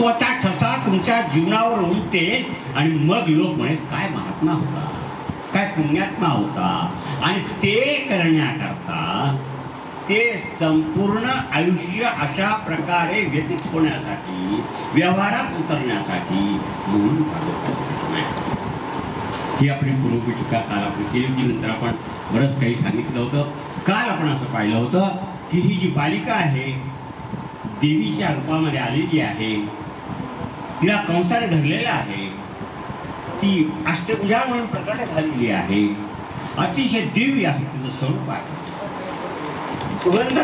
महत्वाचा ठसा तुमच्या जीवनावर उमटेल आणि मग लोक म्हणे काय महात्मा होता, काय पुण्यात्मा होता. आणि ते करण्याकरता ते संपूर्ण आयुष्य अशा प्रकारे व्यतीत होण्यासाठी, व्यवहारात उतरण्यासाठी म्हणून ही आपली पूर्वपीठिका काल आपण केली होती. नंतर आपण बरंच काही सांगितलं होतं. काल आपण असं पाहिलं होतं की ही जी बालिका आहे देवीच्या रूपामध्ये आलेली आहे, तिला कंसाने धरलेला आहे, ती अष्टभुजा म्हणून प्रकट झालेली आहे, अतिशय दिव्य असं तिचं स्वरूप आहे, सुगंध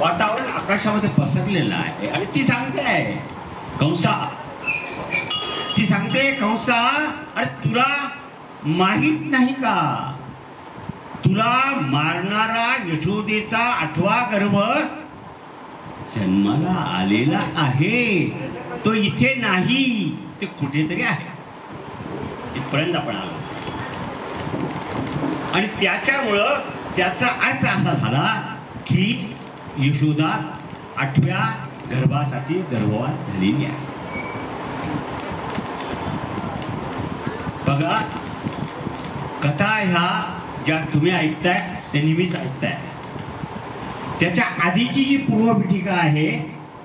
वातावरण आकाशामध्ये पसरलेलं आहे. आणि ती सांगते आहे कंसा, ती सांगते कंसा, अरे तुला माहित नाही का, तुला मारणारा यशोदेचा 8वा गर्भ जन्माला आलेला आहे, तो इथे नाही, ते कुठेतरी आहे. इथपर्यंत आपण आलो. आणि त्याच्यामुळं त्याचा अर्थ असा झाला की यशोदा 8व्या गर्भासाठी गर्भवात झालेली आहे. बघा, कथा ह्या ज्या तुम्ही ऐकताय त्या नेहमीच ऐकताय, त्याच्या आधीची जी पूर्वपीठिका आहे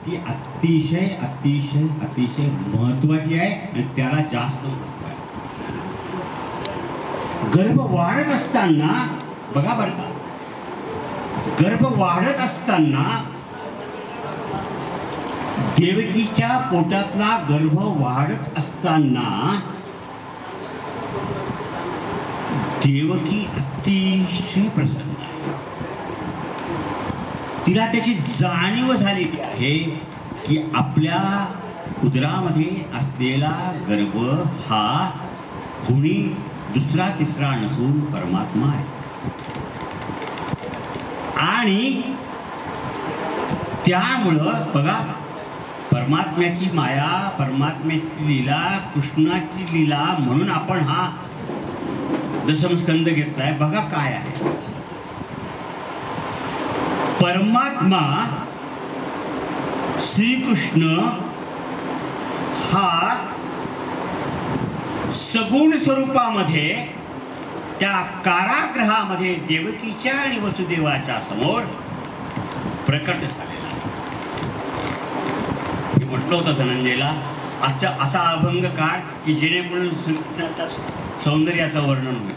ती अतिशय अतिशय अतिशय महत्वाची आहे आणि त्याला जास्त महत्व आहे. गर्भ वाढत असताना बघा बरं का, गर्भ वाढत असताना देवकीच्या पोटातला गर्भ वाढत असताना देवकी अतिशय प्रसन्न आहे. तिला त्याची जाणीव झालेली आहे की आपल्या उदरामध्ये असलेला गर्भ हा कोणी दुसरा तिसरा नसून परमात्मा आहे. आणि त्यामुळं बघा, परमात्म्याची माया, परमात्म्याची लीला, कृष्णाची लीला म्हणून आपण हा दशमस्कंद घेतलाय. बघा काय आहे, परमात्मा श्रीकृष्ण हा सगुण स्वरूपामध्ये त्या कारागृहामध्ये देवकीच्या आणि वसुदेवाच्या समोर प्रकट झालेला. मी म्हटलं होतं धनंजयला, असा अभंग काढ की जेणेकरून श्रीकृष्णाच्या सौंदर्याचं वर्णन होईल.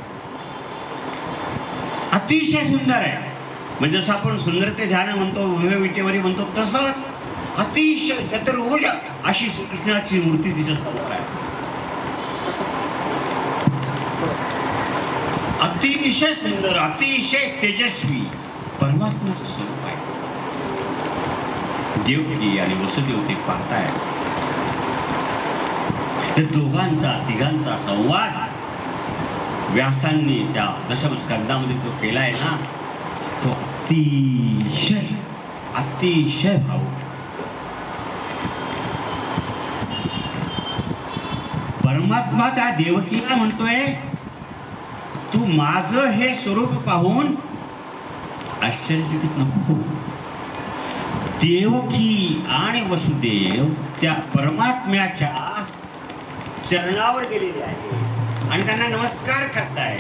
अतिशय सुंदर आहे. म्हणजे जसं आपण सुंदरते ध्यान म्हणतो, विटेवरी म्हणतो, तसं अतिशय चतुर्भुज अशी श्रीकृष्णाची मूर्ती तिच्या समोर आहे. अतिशय सुंदर, अतिशय तेजस्वी परमात्म्याचं स्वरूप आहे. देवकी आणि वसुदेव ते पाहताय. त्या दोघांचा तिघांचा संवाद व्यासांनी त्या दशमस्कंदामध्ये जो केलाय ना, तो अतिशय अतिशय भावुक. परमात्मा त्या देवकीला म्हणतोय, तू माझं हे स्वरूप पाहून आश्चर्यचकित नको. देवकी आणि वसुदेव त्या परमात्म्याच्या चरणावर गेलेले आहे आणि त्यांना नमस्कार करताय.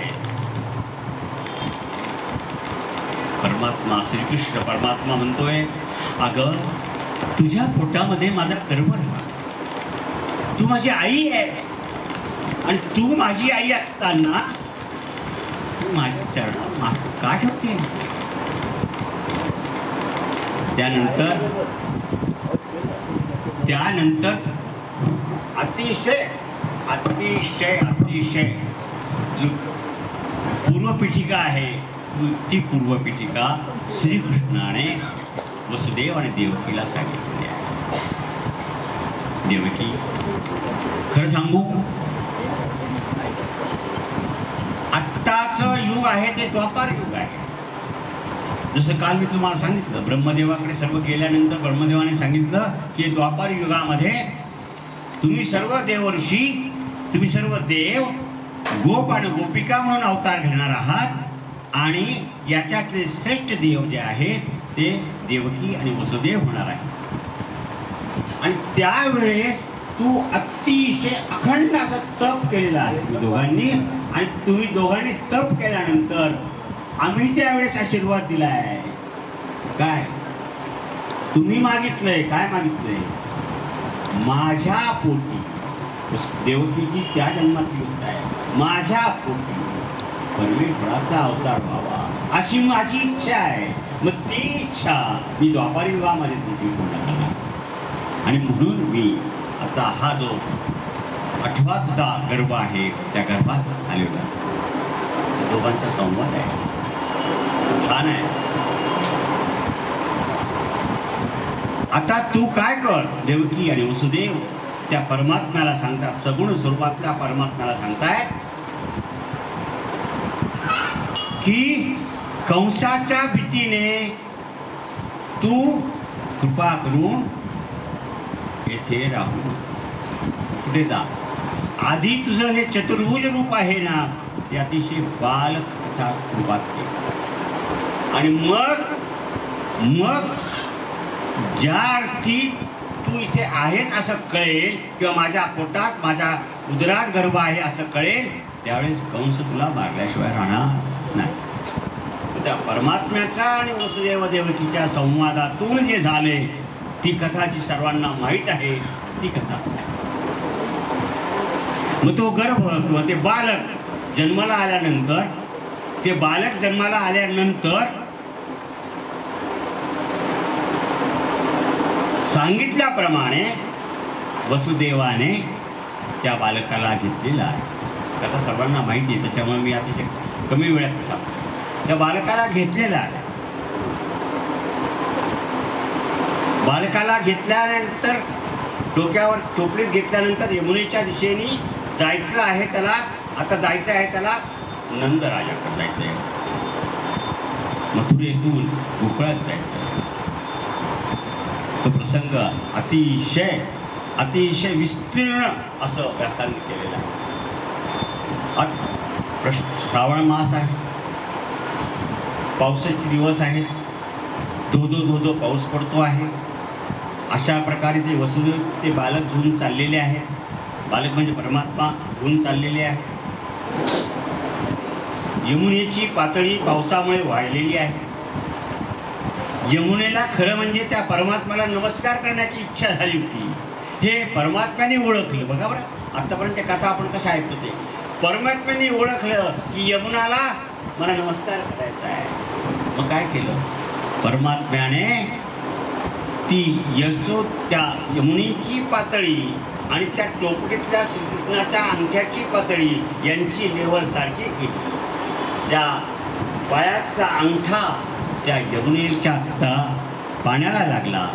परमात्मा श्रीकृष्ण परमात्मा म्हणतोय, अगं तुझ्या पोटामध्ये माझा गर्भ राहा, तू माझी आई आहेस आणि तू माझी आई असताना तू माझ्या चरणावर माथा का ठेवते. त्यानंतर अतिशय अतिशय अतिशय जो पूर्वपीठिका आहे ती पूर्वपीठिका श्रीकृष्णाने वसुदेव आणि देवकीला सांगितली आहे. देवकी, खरं सांगू, आत्ताचं युग आहे ते द्वापार युग आहे. जसं काल मी तुम्हाला सांगितलं, ब्रह्मदेवाकडे सर्व गेल्यानंतर ब्रह्मदेवाने सांगितलं की द्वापार युगामध्ये तुम्ही सर्व देवर्षी, तुम्ही सर्व देव गोप आणि गोपिका म्हणून अवतार घेणार आहात आणि याच्यातले श्रेष्ठ देव जे आहेत ते देवकी आणि वसुदेव होणार आहेत. आणि त्यावेळेस तू अतिशय अखंड असं तप केलेला आहे तुम्ही दोघांनी. आणि तुम्ही दोघांनी तप केल्यानंतर आम्ही त्यावेळेस आशीर्वाद दिलाय. काय तुम्ही मागितलंय? काय मागितलंय? माझ्या पोटी, देवकीची त्या जन्मातली गोष्ट आहे, माझ्या पोटी परमेश्वराचा अवतार व्हावा अशी माझी इच्छा आहे. मग ती इच्छा मी द्वापारी युगामध्ये तुमची पूर्ण करणार. आणि म्हणून मी आता हा जो 8वा तुझा गर्भ आहे त्या गर्भात आलेला दोघांचा संवाद आहे. छान आहे. आता तू काय कर? देवकी आणि वसुदेव त्या परमात्म्याला सांगतात, सगुण स्वरूपातल्या परमात्म्याला सांगताय की कंसाच्या भीतीने तू कृपा करून येथे राहू. कुठे जा? आधी तुझं हे चतुर्भुज रूप आहे ना, ते अतिशय बालकाच्या रूपात घे. आणि मग ज्या अर्थी तू इथे आहेस असं कळेल, किंवा माझ्या पोटात माझ्या उदरात गर्भ आहे असं कळेल, त्यावेळेस कंस तुला मारल्याशिवाय राहणार नाही. त्या परमात्म्याचा आणि वसुदेव देवकीच्या संवादातून जे झाले ती कथा जी सर्वांना माहीत आहे ती कथा. मग तो गर्भ किंवा ते बालक जन्माला आल्यानंतर, ते बालक जन्माला आल्यानंतर सांगितल्याप्रमाणे वसुदेवाने त्या बालकाला घेतलेला आहे. आता सर्वांना माहिती आहे, त्याच्यामुळे मी अतिशय कमी वेळात सांगतो. त्या बालकाला घेतलेला आहे. बालकाला घेतल्यानंतर डोक्यावर टोपलीत घेतल्यानंतर यमुनेच्या दिशेने जायचं आहे त्याला. आता जायचं आहे त्याला नंद राजाकडे जायचं आहे. मथुरेतून गोकुळात जायचं आहे. तो प्रसंग अतिशय विस्तीर्ण असं व्यासांनी केलेला आहे. श्रावण मास आहे, पावसाचे दिवस आहेत, धो पाऊस पडतो आहे. अशा प्रकारे ते वसुदेव ते बालक घेऊन चाललेले आहेत. बालक म्हणजे परमात्मा घेऊन चाललेले आहे. यमुनेची पातळी पावसामुळे वाढलेली आहे. यमुनेला खरं म्हणजे त्या परमात्म्याला नमस्कार करण्याची इच्छा झाली होती. हे परमात्म्याने ओळखलं. बघा बरं, आतापर्यंत कथा आपण कसं ऐकतो ते परमात्म्याने ओळखलं की यमुनाला मला नमस्कार करायचा आहे. मग काय केलं? परमात्म्याने ती त्या यमुनेची पातळी आणि त्या टोपलीतल्या श्रीकृष्णाच्या अंगठ्याची पातळी यांची लेवल सारखी केली. त्या पायाचा अंगठा त्या यमुनेच्या पाण्याला लागला.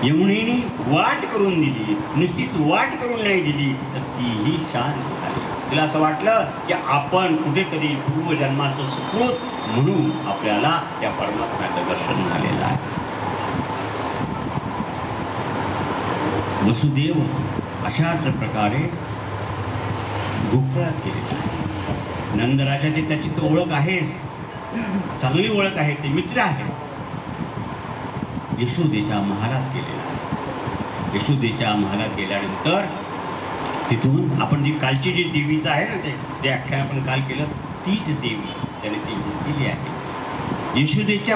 यमुनेने वाट करून दिली, नुसतीच वाट करून नाही दिली तर तीही शांत झाली. तिला असं वाटलं की आपण कुठेतरी पूर्वजन्माचं सुकृत म्हणून आपल्याला त्या परमात्म्याचं दर्शन झालेलं आहे. वसुदेव अशाच प्रकारे गोकुळात गेले. नंदराजाची त्याची तो ओळख आहेच, चांगली ओळख आहे, ते मित्र आहे. यशोदेच्या महालात गेलेला. यशोदेच्या महालात गेल्यानंतर तिथून आपण जी कालची जी देवीचं आहे ना, ते आख्यान आपण काल केलं, तीच देवी त्याने ती केली आहे. यशोदेच्या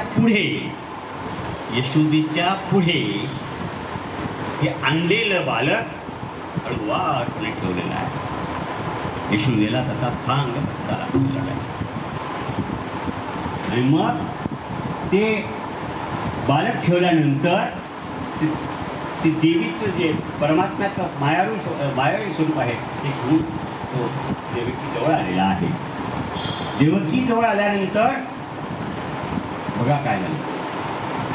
पुढे हे आणलेलं बालक हळूवारपणे ठेवलेलं आहे. यशोदेला त्याचा थांग झाला आहे. आणि मग ते बालक ठेवल्यानंतर ते देवीचं जे परमात्म्याचं मायावी स्वरूप आहे ते घेऊन तो देवकी जवळ आलेला आहे. देवकी जवळ आल्यानंतर बघा काय झालं.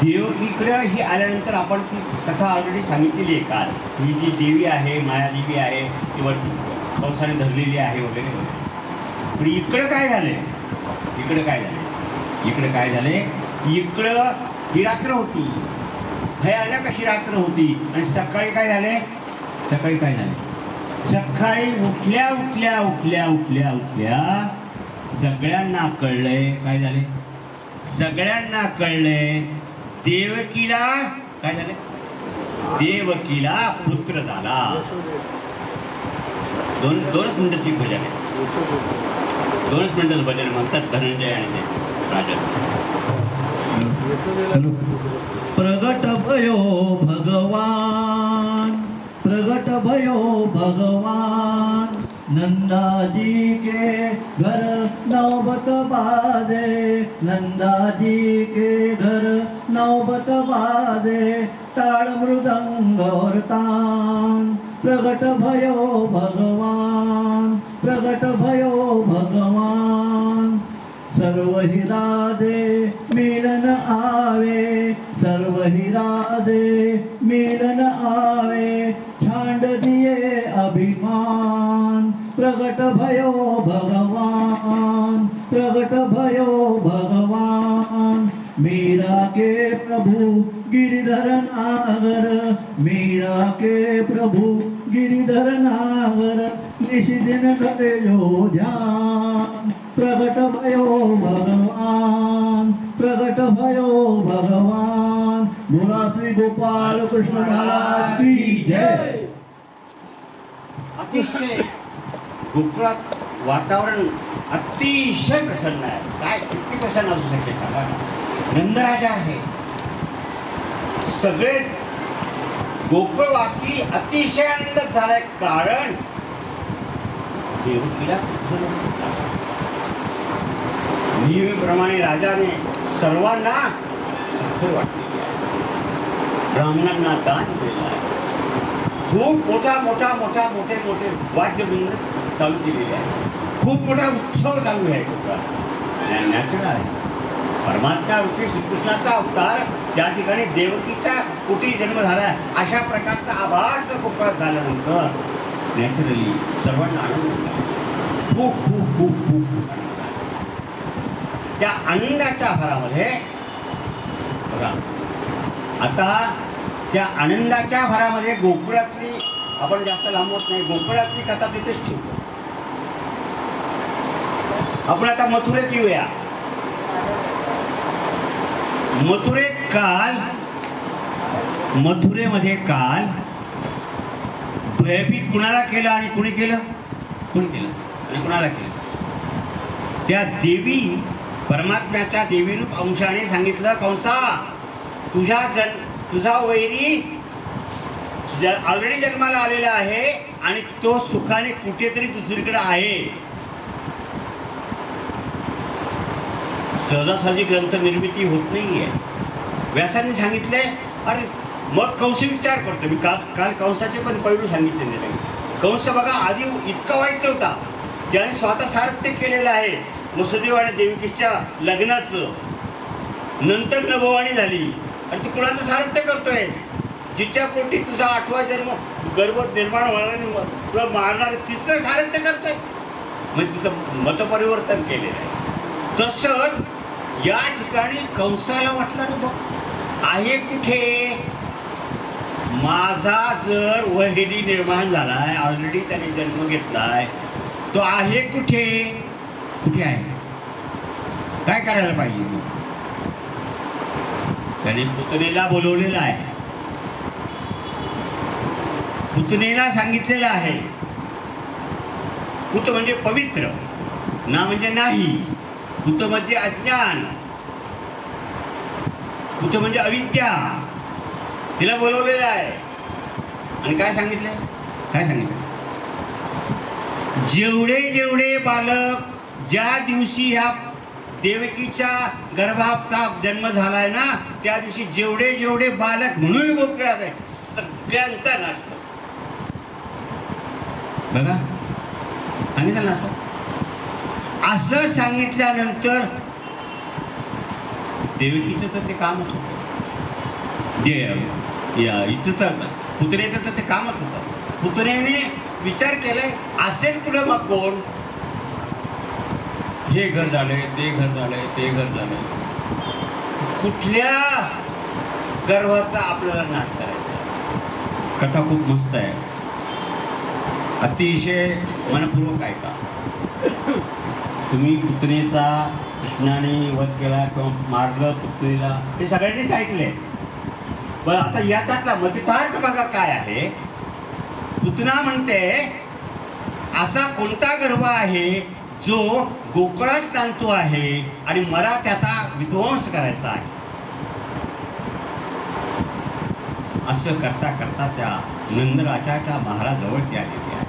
देवकीकडे ही आल्यानंतर आपण ती कथा ऑलरेडी सांगितलेली आहे काल. ही जी देवी आहे, मायादेवी आहे, ती वरती कंसाने धरलेली आहे वगैरे वगैरे. पण इकडं काय झालंय? इकडं ही रात्र होती, भयानक अशी रात्र होती. आणि सकाळी काय झाले? सकाळी उठल्या सगळ्यांना कळलंय. काय झाले? सगळ्यांना कळलंय देवकीला काय झालं? देवकीला पुत्र झाला. दोनच मिनिटाची भजन आहे, 2 मिनिटाचं भजन म्हणतात धनंजय आणि ते राजा. प्रगट भयो भगवान, प्रगट भयो भगवान, नंदाजी के घर नौबत बाजे, नंदाजी के घर नौबत बाजे, ताड़ मृदंग और तान. प्रगट भयो भगवान, प्रगट भयो भगवान, सर्व ही राधे मिलन आवे, सर्व ही राधे मिलन आवे, छांड दिए अभिमान. प्रगट भयो भगवान, प्रगट भयो भगवान, मीरा के प्रभु गिरिधर नागर, मीरा के प्रभु गिरिधर नागर, निशिदिन करेलो ध्यान. प्रगट भयो भगवान, प्रगट भयो भगवान. बोला श्री गोपाल कृष्ण महाराज की जय. अतिशय गोकुळात वातावरण अतिशय प्रसन्न आहे. काय किती प्रसन्न असू शकते सांगा ना. नंदराजा आहे, सगळे गोकुळवासी अतिशय आनंदित झालाय, कारण देवकीला नेहमीप्रमाणे राजाने सर्वांना साखर वाटलेली आहे, ब्राह्मणांना दान दिलेलं आहे, खूप मोठे वाद्यवृंद चालू केलेले आहे, खूप मोठा उत्सव चालू आहे कोकणात. नॅचरल आहे. परमात्मा रूपी श्रीकृष्णाचा अवतार त्या ठिकाणी देवकीचा कुठे जन्म झाला अशा प्रकारचा आभास कोकणात झाल्यानंतर नॅचरली सर्वांना आनंद झाला. खूप खूप खूप खूप आनंद झाला. त्या आनंदाच्या भरामध्ये बघा, आता त्या आनंदाच्या भरामध्ये गोकुळातली, आपण जास्त लांबवत नाही, गोकुळातली कथा तिथेच ठेवतो. आपण आता मथुरेत येऊया. मथुरेमध्ये काल भयभीत कुणाला केलं आणि कुणी केलं? कोणी केलं आणि कुणाला केलं? त्या देवी परमात्म्याच्या देवीरूप अंशाने सांगितलं, कंसा तुझा वैरी ऑलरेडी जन्माला आलेला आहे आणि तो सुखाने कुठेतरी दुसरीकडे आहे. सहजासहजी ग्रंथ निर्मिती होत नाहीये. व्यासांनी सांगितले. अरे मग कंस विचार करतो. मी काल कंसाचे पण पैलू सांगितलेले नाही. कंस बघा आधी इतका वाईट नव्हता, ज्याने स्वतः सारथ्य केलेलं आहे वसुदेव आणि देवकीच्या लग्नाचं. नंतर नभोवाणी झाली आणि तू कुणाचं सारथ्य करतोय? जिच्या पोटी तुझा 8वा जन्म गर्भ निर्माण होणार तुला मारणार तिचं सारथ्य करतोय. म्हणजे तिचं मतपरिवर्तन केलेलं आहे. तसंच या ठिकाणी कंसाला वाटलं ना, बघ आहे कुठे माझा जर वैरी निर्माण झालाय, ऑलरेडी त्याने जन्म घेतलाय, तो आहे कुठे आहे, काय करायला पाहिजे? त्याने पुतनेला बोलवलेला आहे, पुतनेला सांगितलेलं आहे. पुत म्हणजे पवित्र, ना म्हणजे नाही, पुत म्हणजे अज्ञान, पुत म्हणजे अविद्या. तिला बोलवलेलं आहे आणि काय सांगितलं? जेवढे बालक ज्या दिवशी ह्या देवकीच्या गर्भाचा जन्म झालाय ना, त्या दिवशी जेवढे बालक म्हणून गोकुळात आहे सगळ्यांचा नाश बघा. आणि त्याला असं सांगितल्यानंतर देवकीचं तर ते कामच होतं, हिचं तर पुतनेचं तर ते कामच होतं. पुतनेने विचार केलाय असेल कुठं मग कोण, हे घर झालंय, ते घर झालंय, ते घर झालंय, कुठल्या गर्भाचा आपल्याला नाश करायचा? कथा खूप मस्त आहे, अतिशय मनपूर्वक ऐका. तुम्ही पुतनेचा कृष्णाने वध केला किंवा मारलं पुतनेला, हे सगळ्यांनीच ऐकले. बरं आता याच्यातला मतितार्थ बघा काय आहे. पुतना म्हणते असा कोणता गर्भ आहे जो गोकुळात नांदतो आहे आणि मला त्याचा विध्वंस करायचा आहे. असं करता करता त्या नंदराजाच्या महाराजवळ ती आलेली आहे.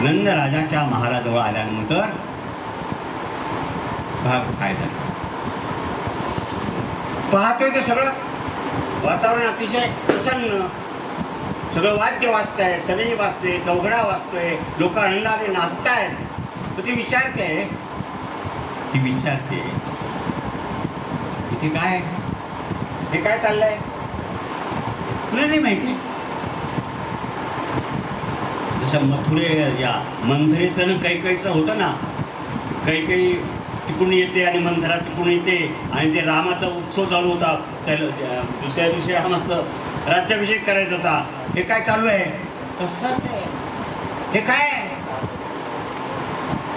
नंदराजाच्या महाराजवळ आल्यानंतर काय झालं पाहतोय ते सगळं वातावरण अतिशय प्रसन्न. सगळं वाद्य वाजतंय, सनई वाजते, चौघडा वाजतोय, लोक आनंदाने नाचतायत. तर ती विचारते इथे काय, हे काय चाललंय तुला नाही माहिती. जसं या मंथरेचं ना कैकईचं होतं ना, कैकई तिकडून येते आणि मंथरा तिकडून येते आणि ते रामाचा उत्सव चालू होता. दुसऱ्या दिवशी रामाचं राज्याभिषेक करायचा होता. हे काय चालू आहे तसंच आहे. हे काय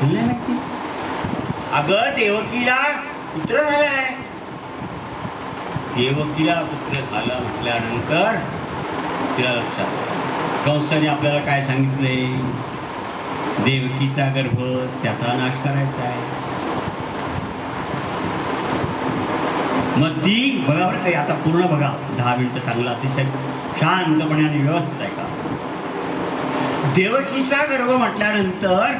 तुला माहिती. अगं देवकीला पुत्र झालाय. देवकीला पुत्र झालं म्हटल्यानंतर तिला लक्षात कंसाने आपल्याला काय सांगितलंय, देवकीचा गर्भ त्याचा नाश करायचा आहे. मग ती बघा बरं काही आता पूर्ण बघा 10 मिनिटं चांगलं अतिशय शांतपणे आणि व्यवस्थित आहे का. देवकीचा गर्भ म्हटल्यानंतर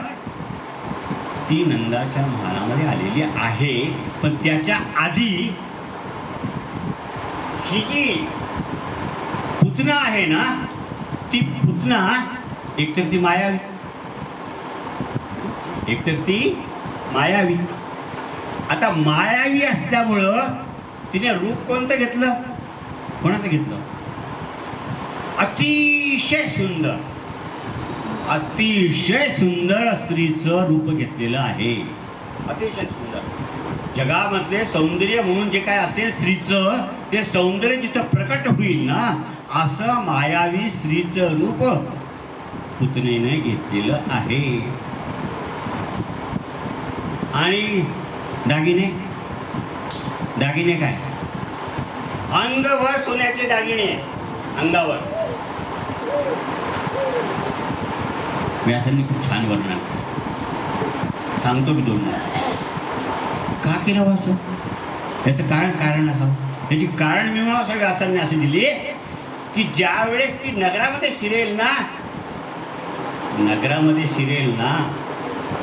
ती नंदाच्या महालामध्ये आलेली आहे. पण त्याच्या आधी ही जी पुतना आहे ना, ती पुतना एकतर ती मायावी. आता मायावी असल्यामुळं तिने रूप कोणतं घेतलं, कोणाचं घेतलं, अतिशय सुंदर स्त्रीचं रूप घेतलेलं आहे. अतिशय सुंदर. जगामधले सौंदर्य म्हणून जे काय असेल स्त्रीचं, ते सौंदर्य जिथं प्रकट होईल ना, असं मायावी स्त्रीचं रूप पुतनेने घेतलेलं आहे. आणि दागिने काय, अंगभर सोन्याचे दागिने अंगावर. व्यासांनी खूप छान वर्णन सांगतो मी 2 का केलं असं. त्याचं कारण असावं. त्याची कारण मीमांसा व्यासांनी अशी दिली की ज्या वेळेस ती नगरामध्ये शिरेल ना,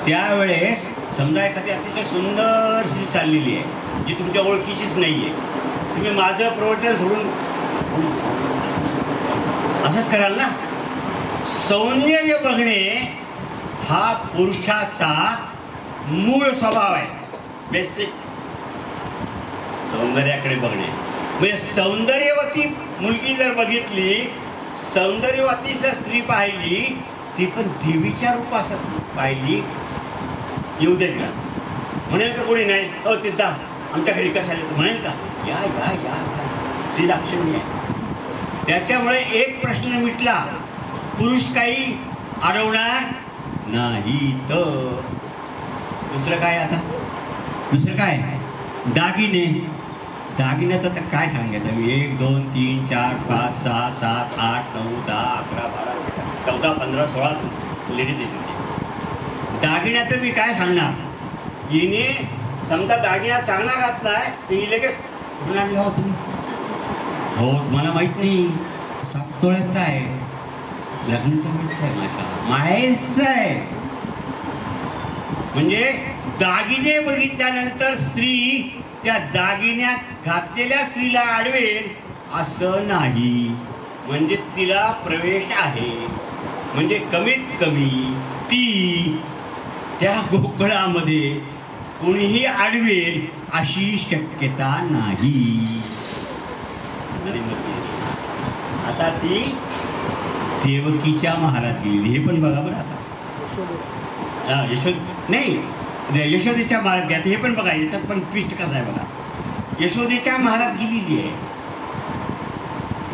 त्यावेळेस समजा एखादी अतिशय सुंदर स्त्री चाललेली आहे जी तुमच्या ओळखीचीच नाहीये. तुम्ही माझं प्रवचन सोडून असंच कराल ना. सौंदर्य बघणे हा पुरुषाचा मूळ स्वभाव आहे. बेसिक सौंदर्याकडे बघणे म्हणजे सौंदर्यवती मुलगी जर बघितली, सौंदर्यवती स्त्री पाहिली, ती पण देवीच्या रूपात पाहिली, येऊ दे का म्हणेल का कोणी नाही. हो ते जा आमच्या घरी कशाला म्हणेल का, या या या श्री दाक्षिणी आहे. त्याच्यामुळे एक प्रश्न मिटला, पुरुष काही अडवणार नाही. तर दुसरं काय दागिन्यात आता काय सांगायचं मी. 1 2 3 4 5 6 7 8 9 10 11 12 14 15 16 लेडीज येते. दागिन्याचं मी काय सांगणार. हिने समजा दागिना चांगला घातलाय तर ही लगेच तुम्ही हो मला माहित नाही 7 तोळ्याचा आहे, लग्नाचा आहे, माझ्या माहेरचा आहे. म्हणजे दागिने बघितल्यानंतर स्त्री त्या दागिन्यात घातलेल्या स्त्रीला आडवेल असं नाही. म्हणजे तिला प्रवेश आहे. म्हणजे कमीत कमी ती त्या गोकुळामध्ये कोणीही आडवेल अशी शक्यता नाही. आता ती देवकीच्या महालात गेली. हे पण बघा बरं. आता यशोदेच्या महालात घ्या. हे पण बघा, याच्यात पण ट्विस्ट कसा आहे बघा. यशोदेच्या महालात गेलेली आहे.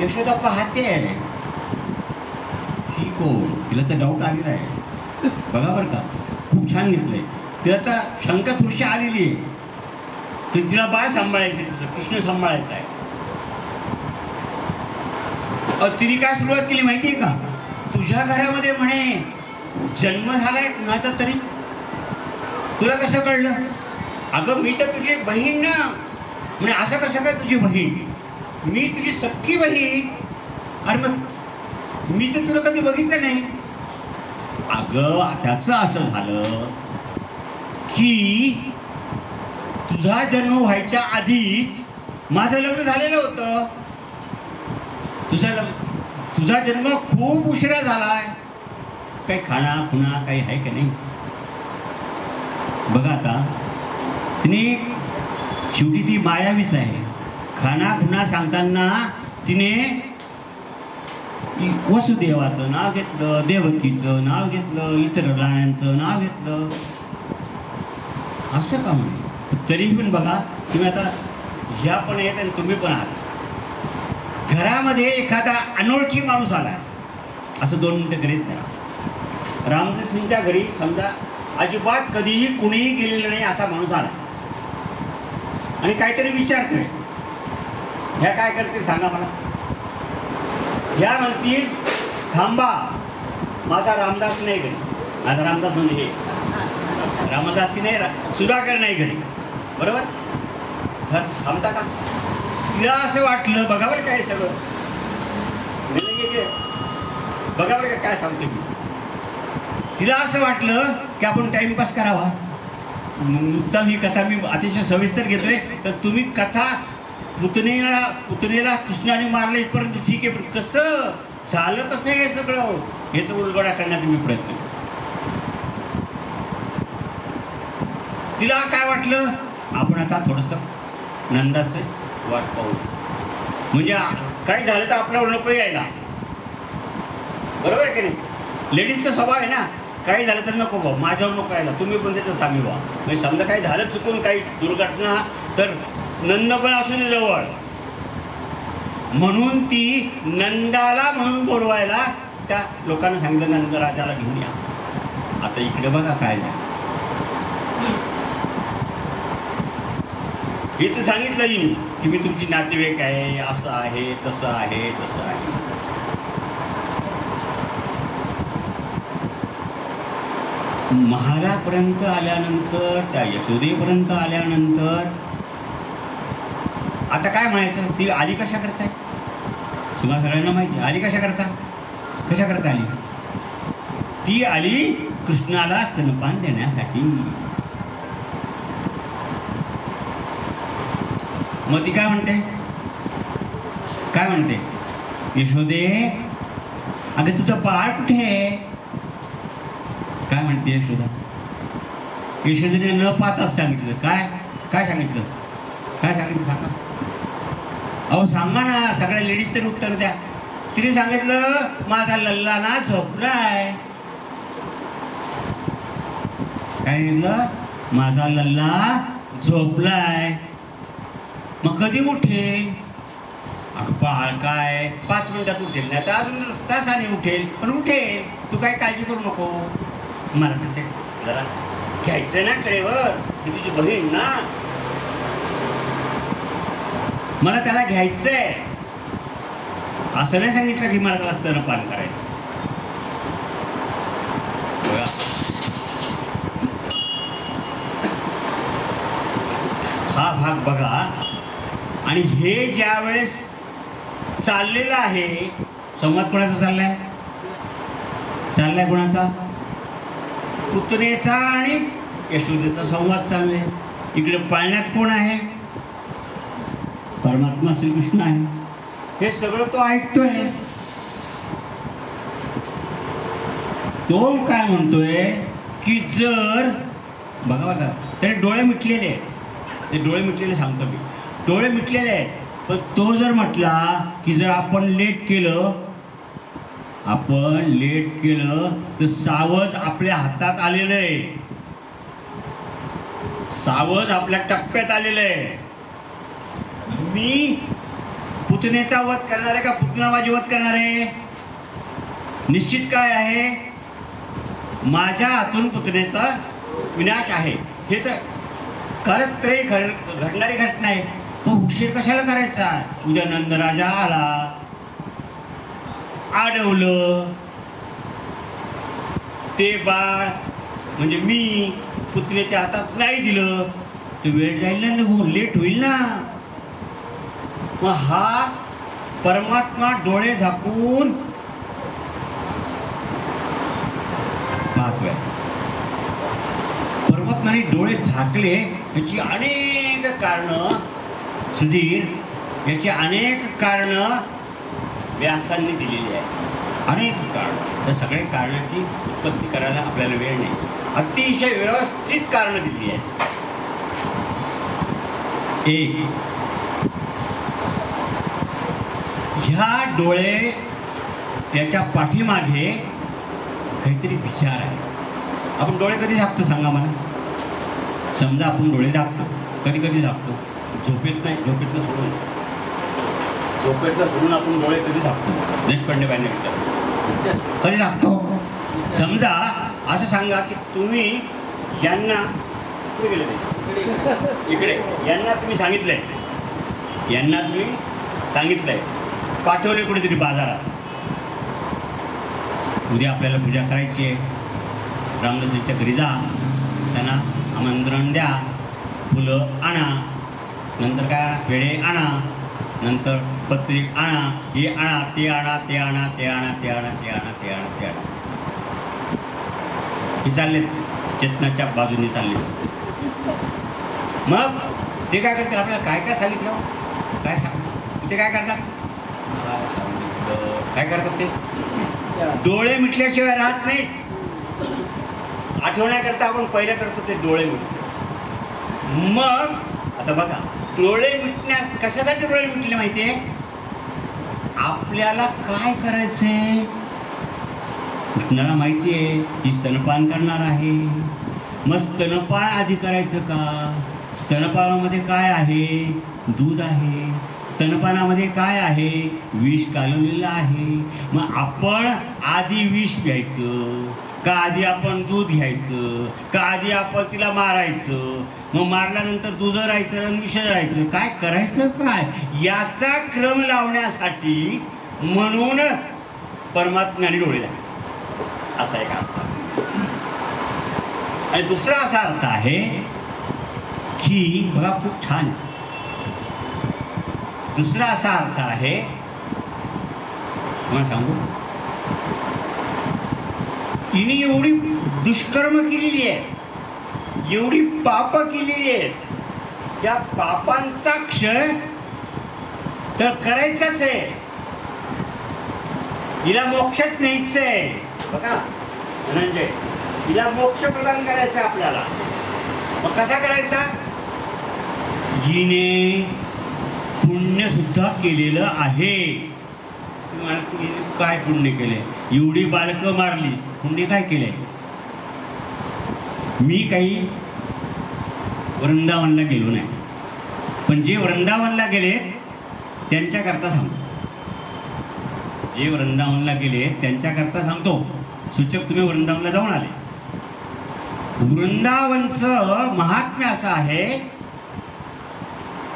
यशोदा पाहते आहे ही कोण, तिला तर डाऊट आलेला आहे. बघा बरं का, खूप छान घेतलंय. तिला तर शंका थोडीशी आलेली आहे. तर तिला बाळ सांभाळायचं, तिचं कृष्ण सांभाळायचं आहे. तिने काय सुरुवात केली माहितीये का? तुझ्या घरामध्ये म्हणे जन्म झालाय कुणाचा तरी, तुला कसं कळलं? अगं मी तर तुझी बहीण ना. म्हणे असं कसं काय तुझी बहीण? मी तुझी सख्खी बहीण. अरे मग मी तर तुला कधी बघितलं नाही. अगं त्याचं असं झालं की तुझा जन्म व्हायच्या आधीच माझं लग्न झालेलं होतं. तुझा जन्म खूप उशिरा झालाय. काही खाना खुणा काही आहे का नाही? बघा आता तिने शेवटी ती मायावीच आहे. खाना खुणा सांगताना तिने वसुदेवाचं नाव घेतलं, देवकीचं नाव घेतलं, इतर राण्यांचं नाव घेतलं. असं का म्हणे? तरीही पण बघा, तुम्ही आता ह्या पण येत आणि तुम्ही पण आहात. घरामध्ये एखादा अनोळखी माणूस आला, असं 2 मिनिटं घरीच करा. रामदासींच्या घरी समजा अजिबात कधीही कुणीही गेलेलं नाही असा माणूस आला आणि काहीतरी विचारतोय. ह्या काय करते सांगा मला? ह्या म्हणतील थांबा, माझा रामदास नाही घरी. माझा रामदास म्हणजे हे रामदासी नाही, सुधाकर नाही घरी. बरोबर? थांबता का? तिला असं वाटलं, बघा बरं काय सगळं, बघा बरं काय सांगतो मी. तिला असं वाटलं की आपण टाइमपास करावा. मुद्दाम ही कथा मी अतिशय सविस्तर घेतोय, तर तुम्ही कथा पुतणीला कृष्णाने मारलं इथपर्यंत ठीक आहे, पण कसं झालं, कसं हे सगळं, हेच उलगडा करण्याचा मी प्रयत्न. तिला काय वाटलं, आपण आता थोडस नंदाचं वाट पाहू, म्हणजे काय झालं तर आपल्यावर नको यायला. बरोबर आहे की नाही? लेडीजचा स्वभाव आहे ना, काही झालं तर नको भाऊ, माझ्यावर नको यायला, तुम्ही पण त्याचं सामी व्हा. म्हणजे समजा काही झालं चुकून, काही दुर्घटना, तर नंद पण असू दे जवळ. म्हणून ती नंदाला म्हणून बोलवायला त्या लोकांना सांगितलं, नंदराजाला घेऊन या. आता इकडे बघा काय झालं. हे तर सांगितलं येईल की मी तुमची नातेवाईक आहे, असं आहे, तसं आहे, तसं आहे. महारापर्यंत आल्यानंतर, त्या यशोदेपर्यंत आल्यानंतर आता काय म्हणायचं? ती आली कशा करताय? तुम्हाला सगळ्यांना माहिती आली कशा करता? कशा करता आली? ती आली कृष्णाला स्तनपान देण्यासाठी. मग ती काय म्हणते? काय म्हणते? यशोदे, अगं तुझं बाळ कुठे आहे? काय म्हणते यशोदा? यशोदेने न पाहताच सांगितलं. काय काय सांगितलं? काय सांगितलं सांगा? अहो सांगा ना, सगळ्या लेडीज तरी उत्तर द्या. तिने सांगितलं, माझा लल्ला ना झोपलाय. काय सांगितलं? माझा लल्ला झोपलाय. मग कधी उठेल? अगं बाळ काय 5 मिनिटात उठेल, नाही तर अजून तासाने उठेल, पण उठेल. तू काय काळजी करू नको. मला त्याचे जरा घ्यायचं ना कडेवर, की तुझी बहीण ना, मला त्याला घ्यायचंय. असं नाही सांगितलं की मला त्याला स्तनपान करायचं. बघा, हा भाग बघा. आणि हे ज्या वेळेस चाललेलं आहे, संवाद कोणाचा चाललाय? चाललाय कोणाचा? पुतनेचा आणि यशोदेचा संवाद चाललाय. इकडे पाळण्यात कोण आहे? परमात्मा श्रीकृष्ण आहे. हे सगळं तो ऐकतोय. तो काय म्हणतोय की जर बघा बघा, त्याने डोळे मिटलेले आहेत. ते डोळे मिटलेले सांगतो मी, डोळे मिटलेले आहेत. पण तो जर म्हटला की जर आपण लेट केलं तर सावज आपल्या हातात आलेलं आहे. सावज आपल्या टप्प्यात आलेलं आहे. मी पुतनेचा वध करणार आहे का पुतना माझी वध करणार आहे? निश्चित काय आहे? माझ्या हातून पुतनेचा विनाश आहे. हे तर करत तरी घडणारी घटना आहे. तो उशीर कशाला करायचा? उद्या नंदराजा आला, अडवलं, ते बाळ म्हणजे मी पुतण्याच्या हातात नाही दिलं तर वेळ जाईल ना, निघून लेट होईल ना. मग हा परमात्मा डोळे झाकून पाहतोय. परमात्माने डोळे झाकले याची अनेक कारणं सुधीर, याची अनेक कारणं व्यासांनी दिलेली आहेत. अनेक कारण, तर सगळे कारणाची उत्पत्ती करायला आपल्याला वेळ नाही. अतिशय व्यवस्थित कारणं दिली आहेत. एक, ह्या डोळे त्याच्या पाठीमागे काहीतरी विचार आहे. आपण डोळे कधी झाकतो सांगा मला? समजा आपण डोळे झाकतो, कधी कधी झाकतो? झोपेत नाही, झोपेतनं सोडून आपण डोळे कधी झाकतो? देशपांडे बाईंनी विचारलं, कधी झाकतो? समजा असं सांगा की तुम्ही यांना कुठे गेले, इकडे यांना तुम्ही सांगितलंय, पाठवले कुठेतरी बाजारात, उद्या आपल्याला पूजा करायची आहे, रामदासांच्या घरी जा, त्यांना आमंत्रण द्या, फुलं आणा, नंतर काय पेढे आणा, नंतर पत्रिक आणा, हे आणा, ते आणा, ते आणा, ते आणा, ते आणा, ते आणा, ते आणा, ते आणा. हे चालले चेतनाच्या बाजूने चालले. मग ते काय करतात? आपल्याला काय काय सांगितलं, काय सांग ते काय करतात? काय करतात ते? डोळे मिटल्याशिवाय राहत नाही. आठवण्याकरता आपण पहिलं करतो ते डोळे मिटले. मग आता बघा, डोळे मिटण्या कशासाठी डोळे मिटले माहितीये? आपल्याला काय करायचंय कृष्णाला माहितीये की स्तनपान करणार आहे. मग स्तनपान आधी करायचं का? स्तनपानामध्ये काय आहे? दूध आहे. स्तनपानामध्ये काय आहे? विष कालवलेलं आहे. मग आपण आधी विष घ्यायचं का आधी आपण दूध घ्यायचं का आधी आपण तिला मारायचं? मग मारल्यानंतर दूध राहायचं आणि विष राहायचं, काय करायचं काय? याचा क्रम लावण्यासाठी म्हणून परमात्म्याने डोळे लागले, असा एक अर्थ. आणि दुसरा असा अर्थ आहे की बघा, खूप छान. दुसरा असा अर्थ आहे, मला सांगू, हिने एवढी दुष्कर्म केलेली आहे, एवढी पाप केलेली आहेत, त्या पापांचा क्षय तर करायचाच आहे, हिला मोक्षात न्यायचं आहे. बघा धनंजय, हिला मोक्ष प्रदान करायचा आपल्याला. मग कसा करायचा? हिने पुण्य सुद्धा केलेलं आहे. काय पुण्य केले? एवढी बालकं मारली, पुण्य काय केले? मी काही वृंदावनला गेलो नाही, पण जे वृंदावनला गेले त्यांच्याकरता सांगतो. जे वृंदावनला गेले त्यांच्याकरता सांगतो. सूचक तुम्ही वृंदावनला जाऊन आले. वृंदावनचं महात्म्य असं आहे,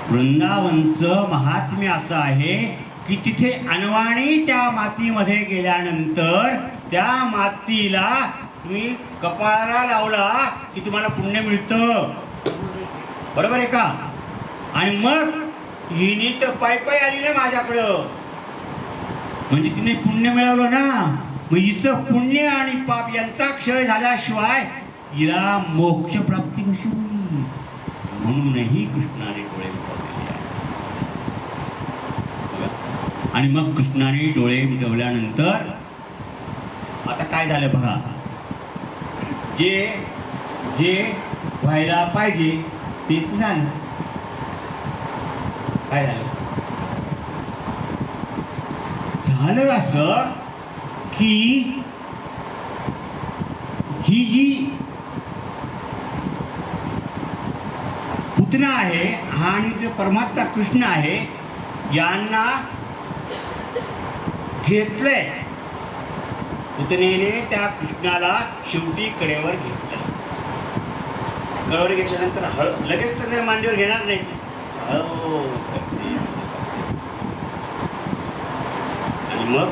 वृंदावनचं महात्म्य असं आहे की तिथे अनवाणी त्या मातीमध्ये गेल्यानंतर त्या मातीला तुम्ही कपाळाला लावला की तुम्हाला पुण्य मिळतं. बरोबर आहे का? आणि मग हिने तर पायी पायी आली ना माझ्याकडं, म्हणजे तिने पुण्य मिळवलं ना. मग हिचं पुण्य आणि पाप यांचा क्षय झाल्याशिवाय हिला मोक्ष प्राप्ती कशी होईल? म्हणूनही कृष्णाने डोळे मिटवलेले आहेत. आणि मग कृष्णाने डोळे मिटवल्यानंतर आता काय झालं बघा, जे जे व्हायला पाहिजे ते झालं. काय झालं? झालं असं की ही जी पुतना आहे आणि जे परमात्मा कृष्ण आहे यांना घेतलंय. पुतनेने त्या कृष्णाला शेवटी कडेवर घेतलं. कडेवर घेतल्यानंतर लगेच तर मांडीवर घेणार नाही. आणि मग